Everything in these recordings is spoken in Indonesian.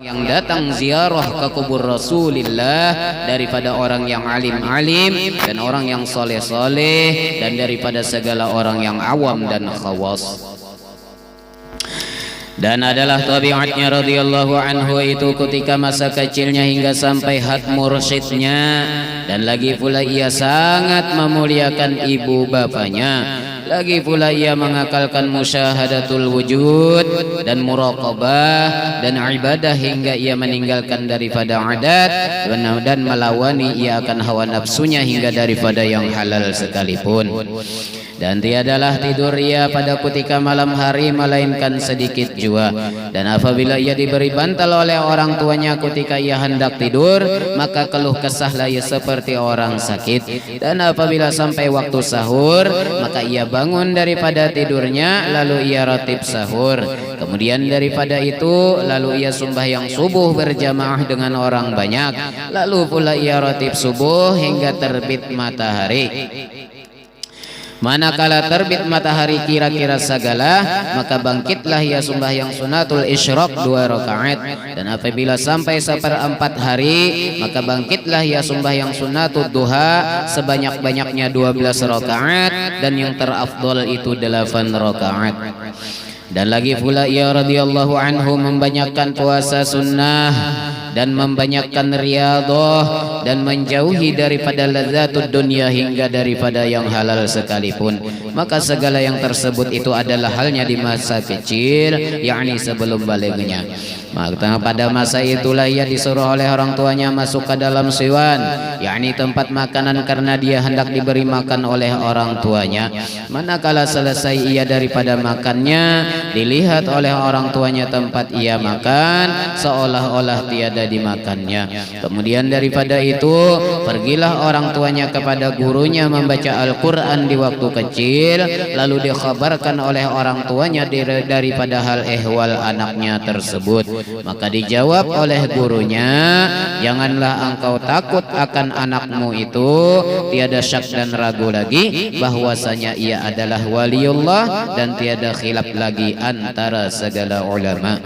yang datang ziarah ke kubur Rasulullah daripada orang yang alim-alim dan orang yang soleh-soleh dan daripada segala orang yang awam dan khawas. Dan adalah tabiatnya radhiyallahu anhu itu ketika masa kecilnya hingga sampai had mursyidnya, dan lagi pula ia sangat memuliakan ibu bapanya, lagi pula ia mengakalkan musyahadatul wujud dan muraqabah dan ibadah hingga ia meninggalkan daripada adat dan melawani ia akan hawa nafsunya hingga daripada yang halal sekalipun. Dan tiadalah tidur ia pada ketika malam hari melainkan sedikit jua. Dan apabila ia diberi bantal oleh orang tuanya ketika ia hendak tidur, maka keluh kesahlah ia seperti orang sakit. Dan apabila sampai waktu sahur, maka ia bangun daripada tidurnya, lalu ia ratib sahur. Kemudian daripada itu, lalu ia sembahyang subuh berjamaah dengan orang banyak. Lalu pula ia ratib subuh hingga terbit matahari. Manakala terbit matahari kira-kira segala, maka bangkitlah ia sembahyang sunatul isyraq 2 rakaat. Dan apabila sampai 1/4 hari, maka bangkitlah ia sembahyang sunatul duha sebanyak-banyaknya 12 rakaat, dan yang terafdal itu 8 rakaat. Dan lagi pula ia radhiyallahu anhu membanyakkan puasa sunnah dan membanyakkan riyadhah dan menjauhi daripada lazatud dunia hingga daripada yang halal sekalipun. Maka segala yang tersebut itu adalah halnya di masa kecil, yakni sebelum balignya. Maka pada masa itulah ia disuruh oleh orang tuanya masuk ke dalam siwan, yakni tempat makanan, karena dia hendak diberi makan oleh orang tuanya. Manakala selesai ia daripada makannya, dilihat oleh orang tuanya tempat ia makan seolah-olah tiada dimakannya. Kemudian daripada itu pergilah orang tuanya kepada gurunya membaca Al-Quran di waktu kecil, lalu dikhabarkan oleh orang tuanya daripada hal ehwal anaknya tersebut. Maka dijawab oleh gurunya, janganlah engkau takut akan anakmu itu, tiada syak dan ragu lagi bahwasanya ia adalah waliullah dan tiada khilaf lagi antara segala ulama.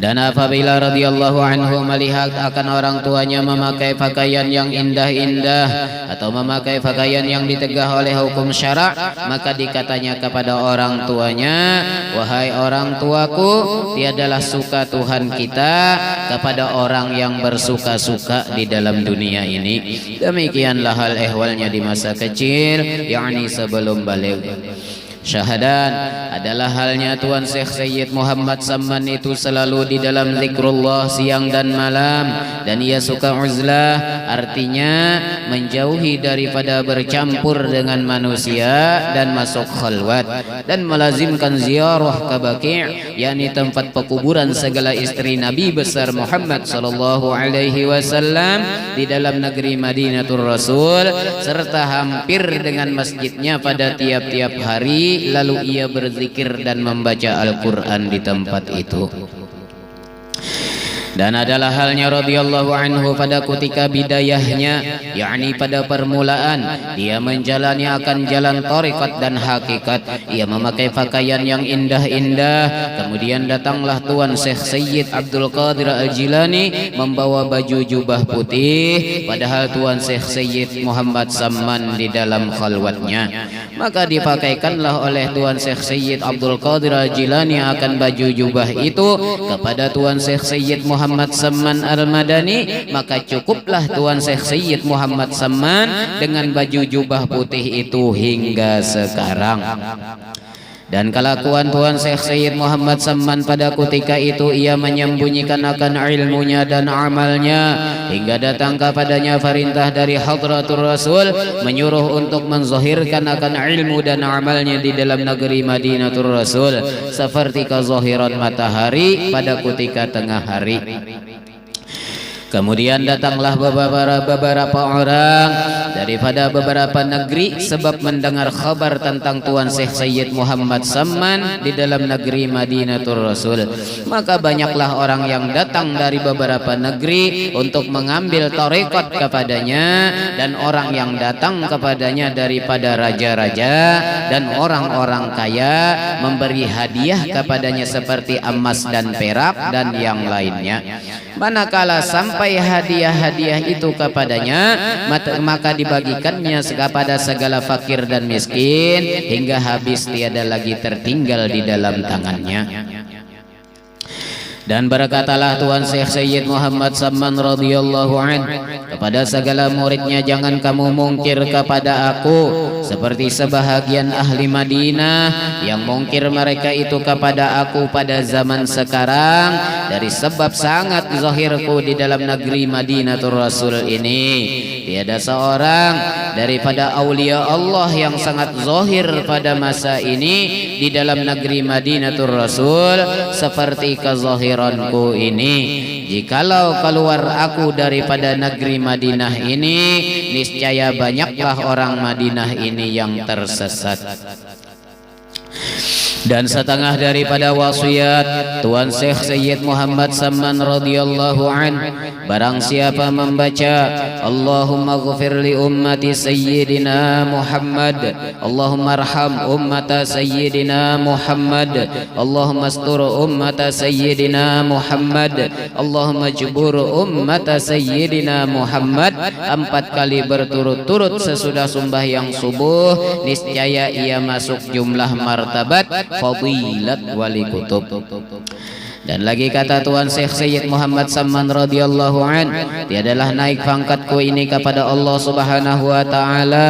Dan apabila radhiyallahu anhu melihat akan orang tuanya memakai pakaian yang indah-indah atau memakai pakaian yang ditegah oleh hukum syarak, maka dikatanya kepada orang tuanya, wahai orang tuaku, tiadalah suka Tuhan kita kepada orang yang bersuka-suka di dalam dunia ini. Demikianlah hal ehwalnya di masa kecil, yakni sebelum baligh. Syahadan adalah halnya Tuan Syekh Sayyid Muhammad Samman itu selalu di dalam zikrullah siang dan malam, dan ia suka uzlah, artinya menjauhi daripada bercampur dengan manusia dan masuk khalwat, dan melazimkan ziarah ke Baqi', yakni tempat pekuburan segala istri Nabi besar Muhammad sallallahu alaihi wasallam di dalam negeri Madinatul Rasul, serta hampir dengan masjidnya pada tiap-tiap hari. Lalu ia berzikir dan membaca Al-Quran di tempat itu. Dan adalah halnya radhiyallahu anhu pada ketika bidayahnya, yakni pada permulaan dia menjalani akan jalan tarikat dan hakikat. Ia memakai pakaian yang indah-indah. Kemudian datanglah Tuan Syekh Sayyid Abdul Qadir Al-Jilani membawa baju jubah putih, padahal Tuan Syekh Sayyid Muhammad Samman di dalam khalwatnya. Maka dipakaikanlah oleh Tuan Syekh Sayyid Abdul Qadir Al-Jilani akan baju jubah itu kepada Tuan Syekh Sayyid Muhammad Samman Al-Madani, maka cukuplah Tuan Syekh Sayyid Muhammad Samman dengan baju jubah putih itu hingga sekarang. Dan kelakuan Tuan Syekh Sayyid Muhammad Samman pada ketika itu, ia menyembunyikan akan ilmunya dan amalnya hingga datang kepadanya perintah dari Hadratul Rasul menyuruh untuk menzahirkan akan ilmu dan amalnya di dalam negeri Madinatul Rasul seperti kezahiran matahari pada ketika tengah hari. Kemudian datanglah beberapa orang daripada beberapa negeri sebab mendengar kabar tentang Tuan Syekh Sayyid Muhammad Samman di dalam negeri Madinatul Rasul. Maka banyaklah orang yang datang dari beberapa negeri untuk mengambil tarekat kepadanya, dan orang yang datang kepadanya daripada raja-raja dan orang-orang kaya memberi hadiah kepadanya seperti emas dan perak dan yang lainnya. Manakala sampai hadiah-hadiah itu kepadanya, maka dibagikannya kepada segala fakir dan miskin hingga habis, tiada lagi tertinggal di dalam tangannya. Dan berkatalah Tuan Syekh Sayyid Muhammad Samman radhiyallahu an kepada segala muridnya, jangan kamu mungkir kepada aku seperti sebahagian ahli Madinah yang mungkir mereka itu kepada aku pada zaman sekarang, dari sebab sangat zahirku di dalam negeri Madinatul Rasul ini. Tiada seorang daripada aulia Allah yang sangat zahir pada masa ini di dalam negeri Madinatul Rasul seperti kezahiranku ini. Jikalau keluar aku daripada negeri Madinah ini, niscaya banyaklah orang Madinah ini yang tersesat. Dan setengah daripada wasiat Tuan Syekh Sayyid Muhammad Samman radhiyallahu an, barang siapa membaca Allahumma ghfir li ummati Sayyidina Muhammad, Allahumma arham ummata Sayyidina Muhammad, Allahumma astur ummata Sayyidina Muhammad, Allahumma jubur ummata Sayyidina Muhammad 4 kali berturut-turut sesudah sembahyang subuh, niscaya ia masuk jumlah martabat, fadilat, wali kutub. Dan lagi kata Tuan Syekh Sayyid Muhammad Samman radhiyallahu an, tiadalah naik pangkatku ini kepada Allah Subhanahu wa taala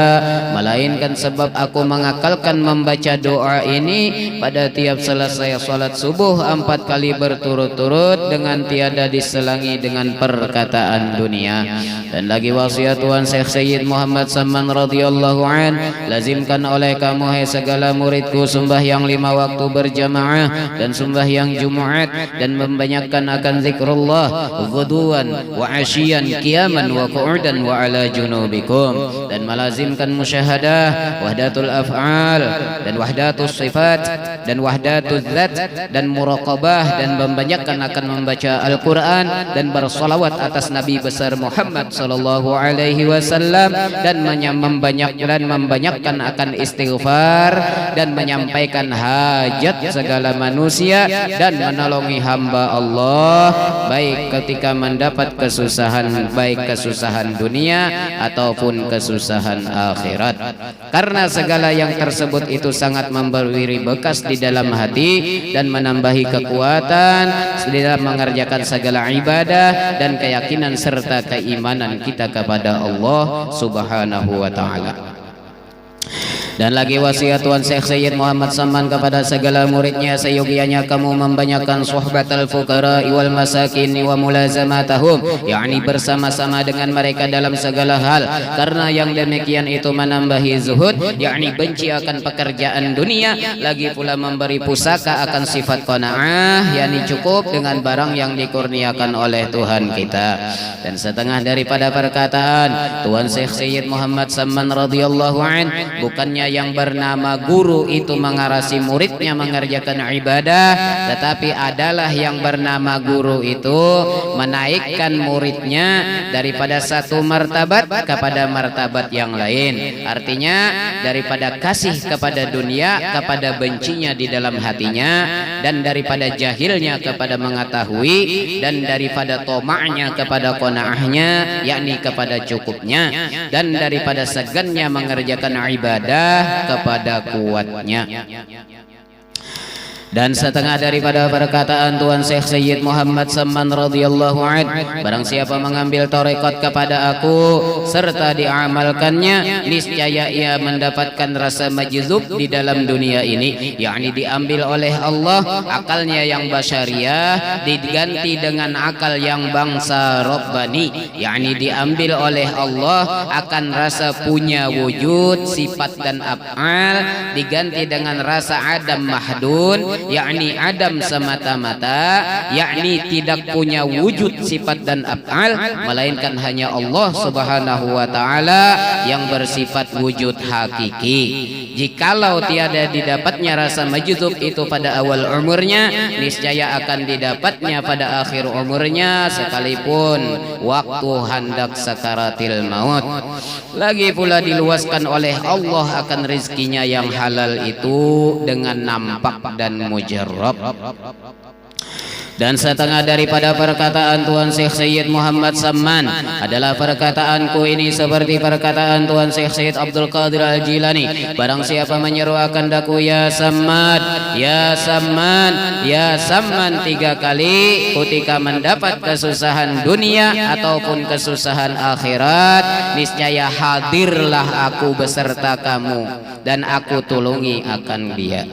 melainkan sebab aku mengakalkan membaca doa ini pada tiap selesai salat subuh 4 kali berturut-turut dengan tiada diselangi dengan perkataan dunia. Dan lagi wasiat Tuan Syekh Sayyid Muhammad Samman radhiyallahu an, lazimkan oleh kamu hai segala muridku sembahyang 5 waktu berjamaah dan sembahyang Jumat, dan membanyakkan akan zikrullah ghuduwan wa asyian qiyaman wa qu'udan wa ala junubikum, dan melazimkan musyahadah wahdatul af'al dan wahdatus sifat dan wahdatul zat dan muraqabah, dan membanyakkan akan membaca Al-Quran dan bersolawat atas Nabi besar Muhammad sallallahu alaihi wasallam, dan membanyakkan akan istighfar dan menyampaikan hajat segala manusia dan menolongi hamba Allah baik ketika mendapat kesusahan, baik kesusahan dunia ataupun kesusahan akhirat. Karena segala yang tersebut itu sangat memberi bekas di dalam hati dan menambahi kekuatan di dalam mengerjakan segala ibadah dan keyakinan serta keimanan kita kepada Allah Subhanahu wa taala. Dan lagi wasiat Tuan Syekh Sayyid Muhammad Samman kepada segala muridnya, seyogianya kamu membanyakkan suhbatal fuqara wal masakin wa mulazamatahum, yakni bersama-sama dengan mereka dalam segala hal, karena yang demikian itu menambahi zuhud, yakni benci akan pekerjaan dunia, lagi pula memberi pusaka akan sifat qanaah, yakni cukup dengan barang yang dikurniakan oleh Tuhan kita. Dan setengah daripada perkataan Tuan Syekh Sayyid Muhammad Samman radhiyallahu an, bukannya yang bernama guru itu mengarasi muridnya mengerjakan ibadah, tetapi adalah yang bernama guru itu menaikkan muridnya daripada satu martabat kepada martabat yang lain. Artinya daripada kasih kepada dunia kepada bencinya di dalam hatinya, dan daripada jahilnya kepada mengetahui, dan daripada toma'nya kepada qanaahnya, yakni kepada cukupnya, dan daripada segannya mengerjakan ibadah kepada kuatnya. Dan setengah daripada perkataan Tuan Syekh Sayyid Muhammad Samman radhiyallahu an, barang siapa mengambil tarekat kepada aku serta diamalkannya, niscaya ia mendapatkan rasa majzub di dalam dunia ini, yakni diambil oleh Allah akalnya yang basyariah diganti dengan akal yang bangsa Rabbani, yakni diambil oleh Allah akan rasa punya wujud, sifat dan af'al, diganti dengan rasa adam mahdun, yakni adam semata-mata, yakni tidak punya wujud sifat dan af'al, melainkan hanya Allah Subhanahu wa taala yang bersifat wujud hakiki. Jikalau tiada didapatnya rasa majdzub itu pada awal umurnya, niscaya akan didapatnya pada akhir umurnya sekalipun waktu hendak sakaratil maut. Lagi pula diluaskan oleh Allah akan rizkinya yang halal itu dengan nampak dan mujarrab. Dan setengah daripada perkataan Tuan Syekh Sayyid Muhammad Samman adalah perkataanku ini seperti perkataan Tuan Syekh Sayyid Abdul Qadir Al-Jilani. Barang siapa menyeru akan daku ya Samad, ya Samman, ya Samman 3 kali, ketika mendapat kesusahan dunia ataupun kesusahan akhirat, niscaya hadirlah aku beserta kamu dan aku tulungi akan dia.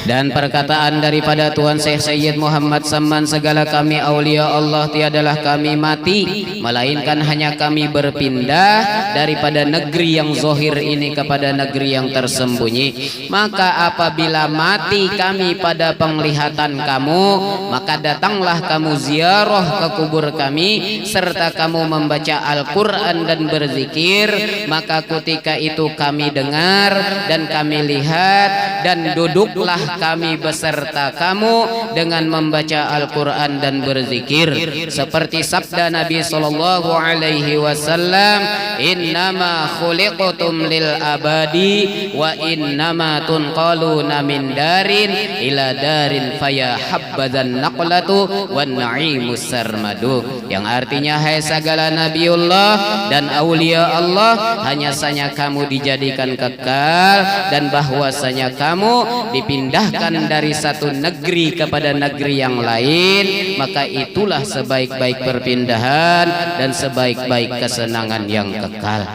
Dan perkataan daripada Tuan Syekh Sayyid Muhammad Samman, segala kami aulia Allah tiadalah kami mati, melainkan hanya kami berpindah daripada negeri yang zohir ini kepada negeri yang tersembunyi. Maka apabila mati kami pada penglihatan kamu, maka datanglah kamu ziarah ke kubur kami, serta kamu membaca Al-Quran dan berzikir. Maka ketika itu kami dengar dan kami lihat, dan duduklah kami beserta kamu dengan membaca Al-Quran dan berzikir, seperti sabda Nabi sallallahu alaihi wasallam, innama khuliqtum lil abadi wa innama tunqaluna min darin ila darin faya habbadan naqlatu wan na'imus sarmadu, yang artinya hai segala nabiullah dan aulia Allah, hanya saja kamu dijadikan kekal dan bahwasanya kamu dipindahkan dari satu negeri kepada negeri yang lain, maka itulah sebaik-baik perpindahan dan sebaik-baik kesenangan yang kekal.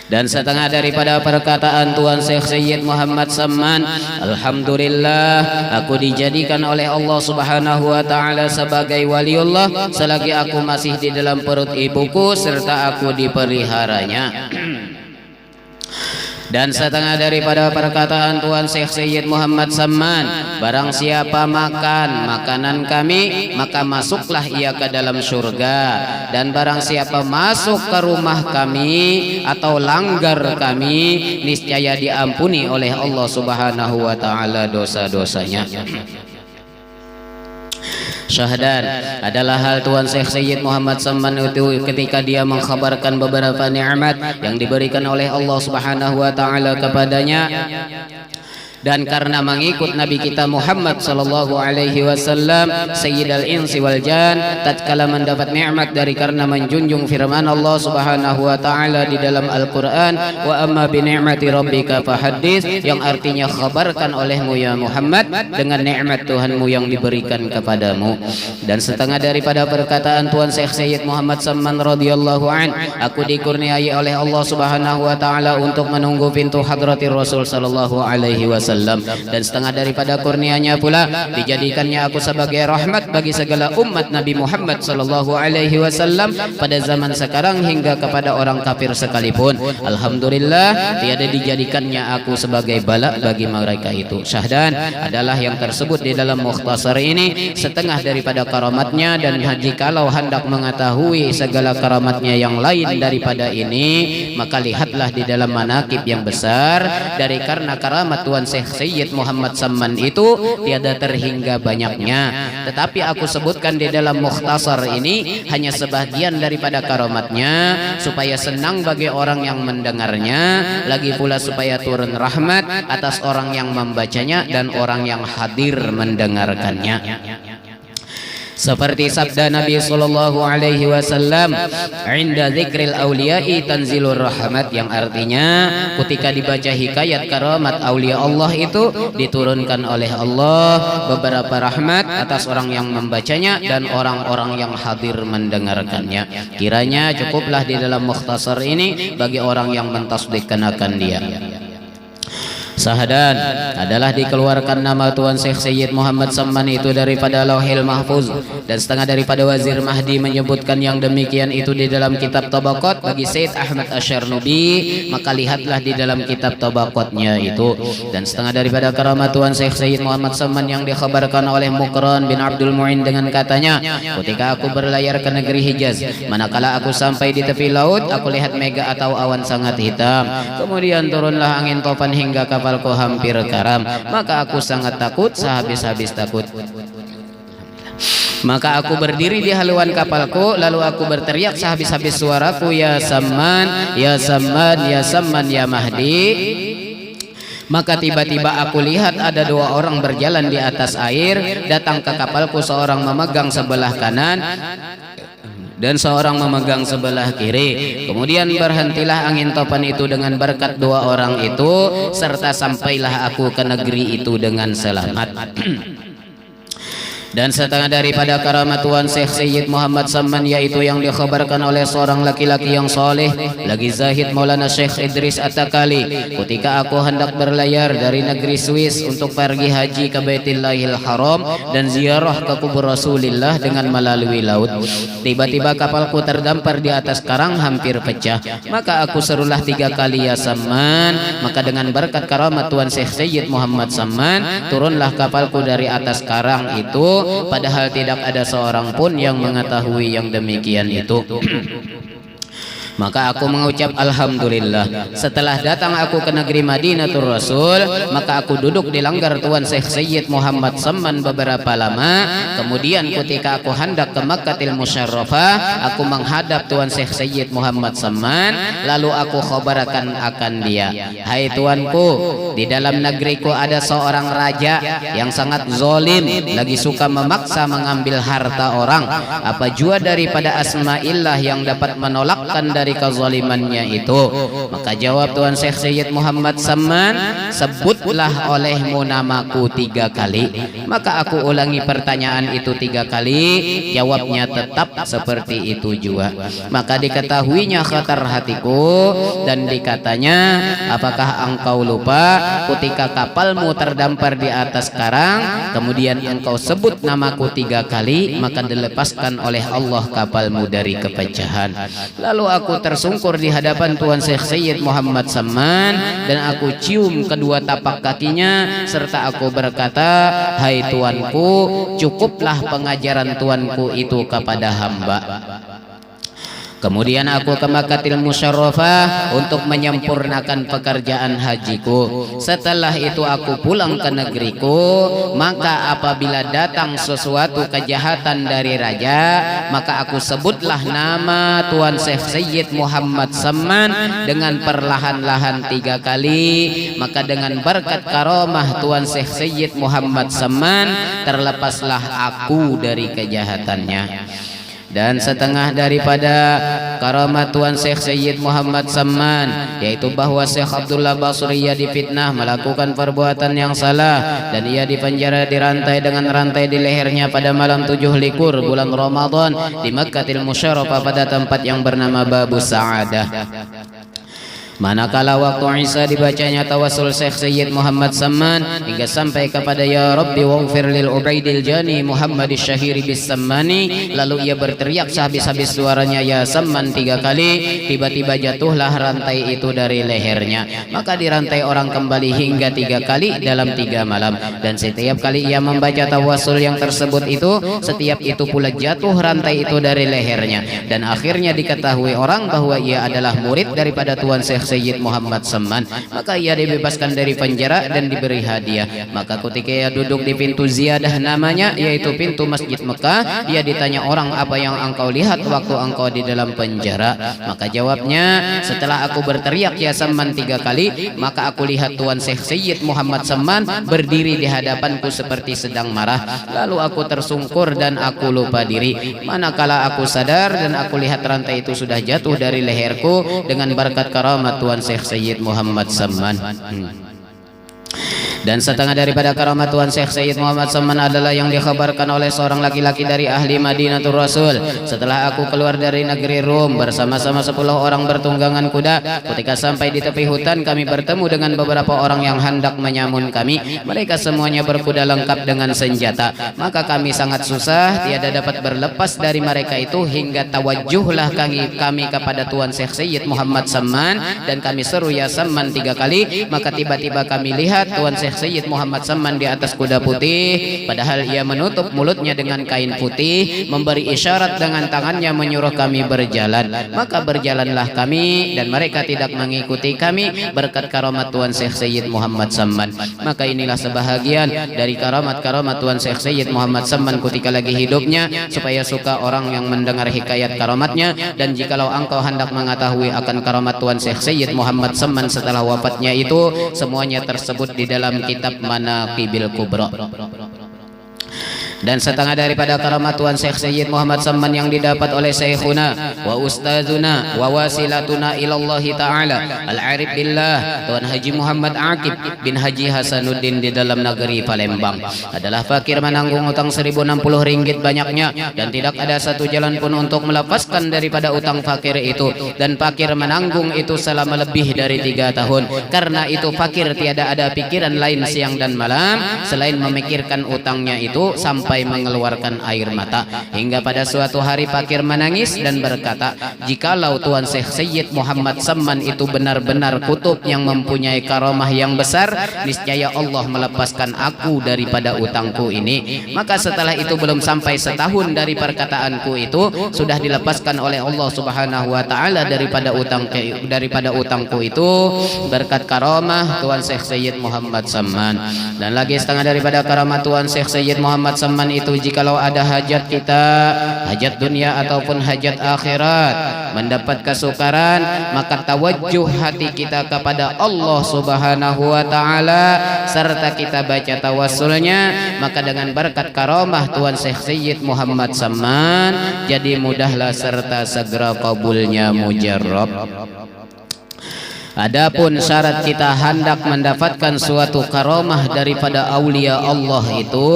Dan setengah daripada perkataan Tuan Syekh Sayyid Muhammad Samman, alhamdulillah aku dijadikan oleh Allah Subhanahu wa taala sebagai waliullah selagi aku masih di dalam perut ibuku serta aku dipeliharanya. Dan setengah daripada perkataan Tuan Syekh Sayyid Muhammad Samman, barang siapa makan makanan kami, maka masuklah ia ke dalam surga. Dan barang siapa masuk ke rumah kami atau langgar kami, niscaya diampuni oleh Allah Subhanahu wa taala dosa-dosanya. Syahdan adalah hal Tuan Syekh Sayyid Muhammad Samman itu ketika dia mengkhabarkan beberapa nikmat yang diberikan oleh Allah Subhanahu wa taala kepadanya. Dan karena mengikut Nabi kita Muhammad sallallahu alaihi wasallam Sayyidul Insi wal Jan, tatkala mendapat nikmat dari karena menjunjung firman Allah Subhanahu wa taala di dalam Al-Qur'an, wa amma bi ni'mati rabbika fahaddits, yang artinya khabarkan olehmu ya Muhammad dengan nikmat Tuhanmu yang diberikan kepadamu. Dan setengah daripada perkataan Tuan Syekh Sayyid Muhammad Samman radhiyallahu an, aku dikurniai oleh Allah Subhanahu wa taala untuk menunggu pintu hadratir Rasul sallallahu alaihi wasallam. Dan setengah daripada kurnianya pula dijadikannya aku sebagai rahmat bagi segala umat Nabi Muhammad sallallahu alaihi wasallam pada zaman sekarang hingga kepada orang kafir sekalipun. Alhamdulillah tiada dijadikannya aku sebagai bala bagi mereka itu. Syahdan adalah yang tersebut di dalam mukhtasar ini setengah daripada karamatnya, dan jikalau hendak mengetahui segala karamatnya yang lain daripada ini, maka lihatlah di dalam manaqib yang besar. Dari karena karamat Tuan Syekh Sayyid Muhammad Samman itu tiada terhingga banyaknya, tetapi aku sebutkan di dalam mukhtasar ini hanya sebagian daripada karamatnya supaya senang bagi orang yang mendengarnya, lagi pula supaya turun rahmat atas orang yang membacanya dan orang yang hadir mendengarkannya. Seperti sabda Nabi sallallahu alaihi wasallam, "Inda dzikril auliya'i tanzilur rahmat", yang artinya ketika dibaca hikayat karamat aulia Allah itu diturunkan oleh Allah beberapa rahmat atas orang yang membacanya dan orang-orang yang hadir mendengarkannya. Kiranya cukuplah di dalam mukhtasar ini bagi orang yang mentasdikkan akan dia. Sahadan adalah dikeluarkan nama Tuan Syekh Sayyid Muhammad Samman itu daripada Lauhil Mahfuz, dan setengah daripada Wazir Mahdi menyebutkan yang demikian itu di dalam kitab Tabaqat bagi Sayyid Ahmad Asyarnubi, maka lihatlah di dalam kitab Tabaqatnya itu. Dan setengah daripada keramat Tuan Syekh Sayyid Muhammad Samman yang dikhabarkan oleh Mukran bin Abdul Mu'in dengan katanya, ketika aku berlayar ke negeri Hijaz, manakala aku sampai di tepi laut, aku lihat mega atau awan sangat hitam, kemudian turunlah angin topan hingga kapalku hampir karam, maka aku sangat takut sehabis-habis takut. Maka aku berdiri di haluan kapalku, lalu aku berteriak sehabis-habis suaraku, ya Samman, ya Samman, ya Samman, ya Mahdi. Maka tiba-tiba aku lihat ada dua orang berjalan di atas air, datang ke kapalku, seorang memegang sebelah kanan dan seorang memegang sebelah kiri. Kemudian berhentilah angin topan itu dengan berkat dua orang itu, serta sampailah aku ke negeri itu dengan selamat. Dan setengah daripada karamat Tuan Syekh Sayyid Muhammad Samman, yaitu yang dikhabarkan oleh seorang laki-laki yang soleh lagi zahid, Maulana Syekh Idris At-Takali, ketika aku hendak berlayar dari negeri Swiss untuk pergi haji ke Baitullahil Haram dan ziarah ke kubur Rasulillah dengan melalui laut, tiba-tiba kapalku terdampar di atas karang hampir pecah. Maka aku serulah 3 kali, ya Samman. Maka dengan berkat karamat Tuan Syekh Sayyid Muhammad Samman, turunlah kapalku dari atas karang itu, padahal tidak ada seorang pun yang mengetahui yang demikian itu. Maka aku mengucap alhamdulillah. Setelah datang aku ke negeri Madinatul Rasul, maka aku duduk di langgar Tuan Syekh Sayyid Muhammad Samman beberapa lama. Kemudian ketika aku hendak ke Makkatil Musyarrafah, aku menghadap Tuan Syekh Sayyid Muhammad Samman, lalu aku khabarkan akan dia, hai tuanku, di dalam negeriku ada seorang raja yang sangat zolim, lagi suka memaksa mengambil harta orang. Apa jua daripada asma'illah yang dapat menolakkan dari kezalimannya itu? Maka jawab Tuan Syekh Sayyid Muhammad Samman, sebutlah olehmu namaku 3 kali. Maka aku ulangi pertanyaan itu 3 kali, jawabnya tetap seperti itu juga. Maka diketahuinya khatar hatiku dan dikatanya, apakah engkau lupa ketika kapalmu terdampar di atas karang, kemudian engkau sebut namaku 3 kali, maka dilepaskan oleh Allah kapalmu dari kepecahan. Lalu aku tersungkur di hadapan Tuan Syekh Sayyid Muhammad Samman dan aku cium kedua tapak kakinya, serta aku berkata, hai tuanku, cukuplah pengajaran tuanku itu kepada hamba. Kemudian aku ke Makkatil Musyarrafah untuk menyempurnakan pekerjaan hajiku. Setelah itu aku pulang ke negeriku. Maka apabila datang sesuatu kejahatan dari raja, maka aku sebutlah nama Tuan Syekh Sayyid Muhammad Samman dengan perlahan-lahan 3 kali. Maka dengan berkat karamah Tuan Syekh Sayyid Muhammad Samman, terlepaslah aku dari kejahatannya. Dan setengah daripada karamat Tuan Syekh Sayyid Muhammad Samman, yaitu bahwa Syekh Abdullah Basri ia difitnah melakukan perbuatan yang salah, dan ia dipenjara dirantai dengan rantai di lehernya pada malam 7 likur bulan Ramadan di Makkatil Musyarrafah pada tempat yang bernama Babu Sa'adah. Manakala waktu Isa dibacanya tawasul Syekh Sayyid Muhammad Samman hingga sampai kepada ya Rabbi waghfir lil Ubaidil Jani Muhammad Syahiri bis Sammani, lalu ia berteriak sehabis-habis suaranya, ya Samman 3 kali, tiba-tiba jatuhlah rantai itu dari lehernya. Maka dirantai orang kembali hingga 3 kali dalam 3 malam, dan setiap kali ia membaca tawasul yang tersebut itu, setiap itu pula jatuh rantai itu dari lehernya, dan akhirnya diketahui orang bahwa ia adalah murid daripada Tuan Syekh Sayyid Muhammad Samman. Maka ia dibebaskan dari penjara dan diberi hadiah. Maka ketika ia duduk di pintu ziyadah namanya, yaitu pintu Masjid Mekah, ia ditanya orang, apa yang engkau lihat waktu engkau di dalam penjara? Maka jawabnya, setelah aku berteriak ya Samman 3 kali, maka aku lihat Tuan Syekh Sayyid Muhammad Samman berdiri di hadapanku seperti sedang marah. Lalu aku tersungkur dan aku lupa diri. Manakala aku sadar dan aku lihat rantai itu sudah jatuh dari leherku dengan berkat karamat Tuan Syekh Sayyid Muhammad Samman. Dan setengah daripada karamat Tuan Syekh Sayyid Muhammad Samman adalah yang dikhabarkan oleh seorang laki-laki dari ahli Madinatul Rasul. Setelah aku keluar dari negeri Rum bersama-sama 10 orang bertunggangan kuda, ketika sampai di tepi hutan kami bertemu dengan beberapa orang yang hendak menyamun kami. Mereka semuanya berkuda lengkap dengan senjata. Maka kami sangat susah, tiada dapat berlepas dari mereka itu, hingga tawajuhlah kami kepada Tuan Syekh Sayyid Muhammad Samman dan kami seru ya Samman 3 kali. Maka tiba-tiba kami lihat Tuan Syekh Sayyid Muhammad Samman di atas kuda putih, padahal ia menutup mulutnya dengan kain putih, memberi isyarat dengan tangannya menyuruh kami berjalan. Maka berjalanlah kami dan mereka tidak mengikuti kami berkat karamat Tuan Syekh Sayyid Muhammad Samman. Maka inilah sebahagian dari karamat-karamat Tuan Syekh Sayyid Muhammad Samman ketika lagi hidupnya, supaya suka orang yang mendengar hikayat karamatnya. Dan jikalau engkau hendak mengetahui akan karamat Tuan Syekh Sayyid Muhammad Samman setelah wafatnya itu, semuanya tersebut di dalam kitab Manaqibil Kubra. Dan setengah daripada karamat Tuan Syekh Sayyid Muhammad Samman yang didapat oleh Syekhuna wa Ustazuna wa wasilatuna ilallahi ta'ala Al-Arif Billah Tuan Haji Muhammad Aqib bin Haji Hasanuddin di dalam negeri Palembang adalah fakir menanggung utang 1060 ringgit banyaknya, dan tidak ada satu jalan pun untuk melepaskan daripada utang fakir itu. Dan fakir menanggung itu selama lebih dari 3 tahun. Karena itu fakir tiada ada pikiran lain siang dan malam selain memikirkan utangnya itu sampai mengeluarkan air mata. Hingga pada suatu hari fakir menangis dan berkata, jikalau Tuan Syekh Sayyid Muhammad Samman itu benar-benar kutub yang mempunyai karamah yang besar, niscaya Allah melepaskan aku daripada utangku ini. Maka setelah itu belum sampai setahun dari perkataanku itu, sudah dilepaskan oleh Allah Subhanahu wa taala daripada utangku itu berkat karamah Tuan Syekh Sayyid Muhammad Samman. Dan lagi setengah daripada karamah Tuan Syekh Sayyid Muhammad Samman itu, jikalau ada hajat kita, hajat dunia ataupun hajat akhirat, mendapat kesukaran, maka tawajjuh hati kita kepada Allah Subhanahu wa taala serta kita baca tawassulnya, maka dengan berkat karamah Tuan Syekh Sayyid Muhammad Samman jadi mudahlah serta segera kabulnya mujarrab. Adapun syarat kita hendak mendapatkan suatu karamah daripada aulia Allah itu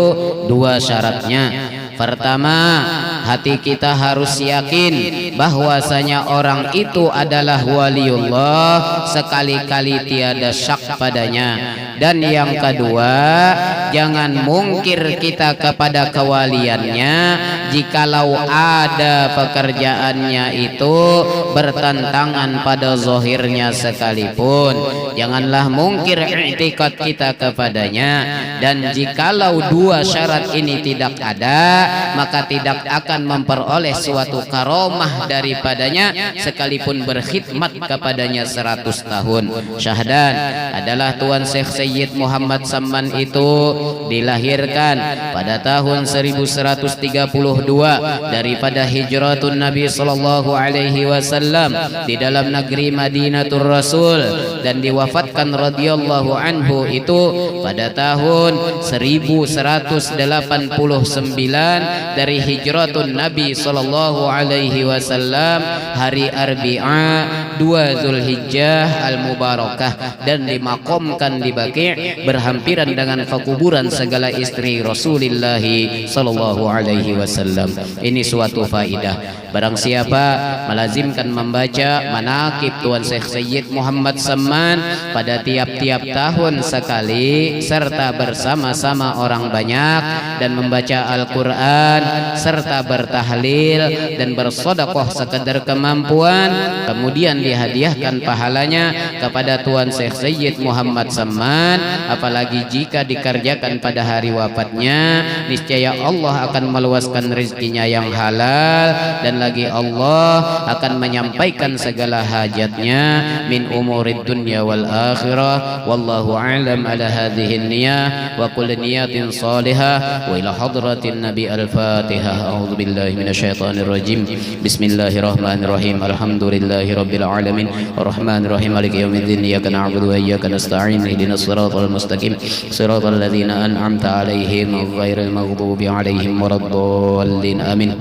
2 syaratnya. Pertama, hati kita harus yakin bahwasanya orang itu adalah waliullah, sekali-kali tiada syak padanya. Dan yang kedua, jangan mungkir kita kepada kewaliannya jikalau ada pekerjaannya itu bertentangan pada zahirnya sekalipun. Janganlah mungkir i'tikad kita kepadanya. Dan jikalau 2 syarat ini tidak ada, maka tidak akan memperoleh suatu karamah daripadanya sekalipun berkhidmat kepadanya 100 tahun. Syahdan adalah Tuan Syekh Sayyid Muhammad Samman itu dilahirkan pada tahun 1132 daripada hijratun Nabi sallallahu alaihi wasallam di dalam negeri Madinatul Rasul, dan diwafatkan radhiyallahu anhu itu pada tahun 1189 dari hijratun Nabi sallallahu alaihi wasallam hari Arbi'a 2 Zulhijjah al-Mubarakah, dan dimakamkan di Baqi' berhampiran dengan kuburan segala istri Rasulullah sallallahu alaihi wasallam. Ini suatu faidah. Barang siapa melazimkan membaca manaqib Tuan Syekh Sayyid Muhammad Samman pada tiap-tiap tahun sekali serta bersama-sama orang banyak, dan membaca Al-Quran serta bertahlil dan bersedekah sekadar kemampuan, kemudian dihadiahkan pahalanya kepada Tuan Syekh Sayyid Muhammad Samman, apalagi jika dikerjakan pada hari wafatnya, niscaya Allah akan meluaskan rezekinya yang halal, dan lagi Allah akan menyampaikan segala hajatnya min umurid dunya wal akhirah. Wallahu a'lam. Ala hadhihi niyah wa kulli niyatin salihah wa ila hadratin nabi al-fatihah. A'udzu billahi minasyaitonir rajim. Bismillahirrahmanirrahim. Alhamdulillahi rabbil alamin arrahmanir rahim maliki yaumiddin iyyaka na'budu wa iyyaka nasta'in ihdinas siratal mustaqim siratal ladzina an'amta 'alaihim ghairil maghdubi 'alaihim waladdallin. Amin.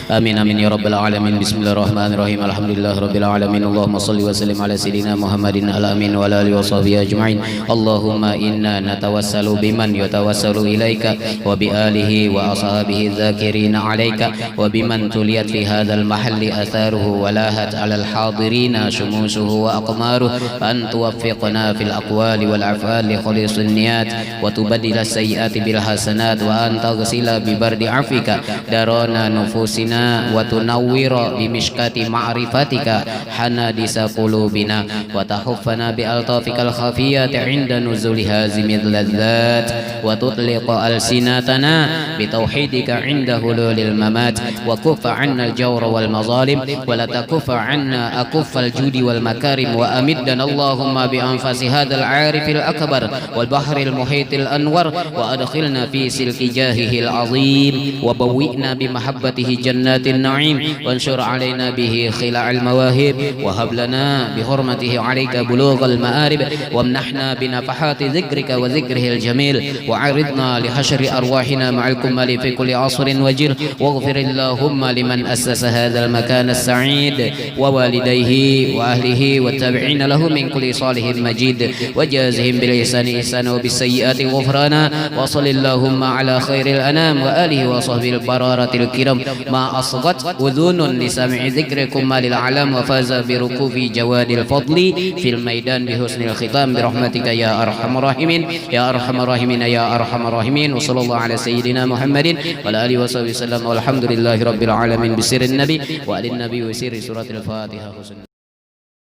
Amin amin ya rabbal alamin. Bismillahirrahmanirrahim. Alhamdulillah rabbil alamin. Allahumma salli wa sallim ala sayyidina Muhammadin al-amin wa ala alihi wa sahbihi ajma'in. Allahumma inna natawassalu biman yatawassalu ilaika wa bi alihi wa ashabihi dzakirina alaika wa biman tuliyat fi hadzal mahalli atharuhu wa lahat ala al-hadirina shumusuhu wa aqmaruhu an tuwaffiqna fil aqwali wal af'ali khalisun niyat wa tubaddila sayyiati bil hasanat wa an taghsila bi bardi afika darana nufusina wa tunawwira bi mishkati ma'rifatika hanadisa qulubina wa tahuffana bi altafikal khafiyati 'inda nuzuli hazimil ladzat wa tutliqa alsinatana bi tauhidika 'inda hululil mamat wa kuffa 'anna al-jawra wal mazalim wa la takuffa 'anna akuffal judi wal makarim wa amiddana Allahumma bi anfasi hadzal 'arifil akbar wal bahril muhitil anwar wa adkhilna fi silki jahihil azim wa bawwi'na bi mahabbatihi jannatin na'im wa anshur 'alaina bihi khila'al mawahib wa hab lana bi hurmatihi 'alaika bulughal ma'arib wa amnahna bi nafahati dhikrika wa dhikrihil jamil wa 'aridna li hashri arwahina ma'al kumali fi kulli 'asrin wajir waghfir Allahumma liman assasa hadzal makan as-sa'id wa walidayhi wa ahlihi wa tabi'ina lahu min kulli salihin majid wajazihim bil ihsani ihsana wa bis sayyiati ghufrana wa sallallahumma ala khairil anam wa alihi wa sahbihi bararatil kiram ma asghat udhunun li sami'i dzikrikum malil alam wa faza bi rukufi jawadil fadli fil maidan bi husnil khitam bi rahmatika ya arhamar rahimin ya arhamar rahimin ya arhamar rahimin wa sallallahu ala sayyidina Muhammadin wa ala alihi wa sahbihi sallam walhamdulillahi rabbil alamin bi sirrin nabi wa alin nabi wa sirri suratil fatihah.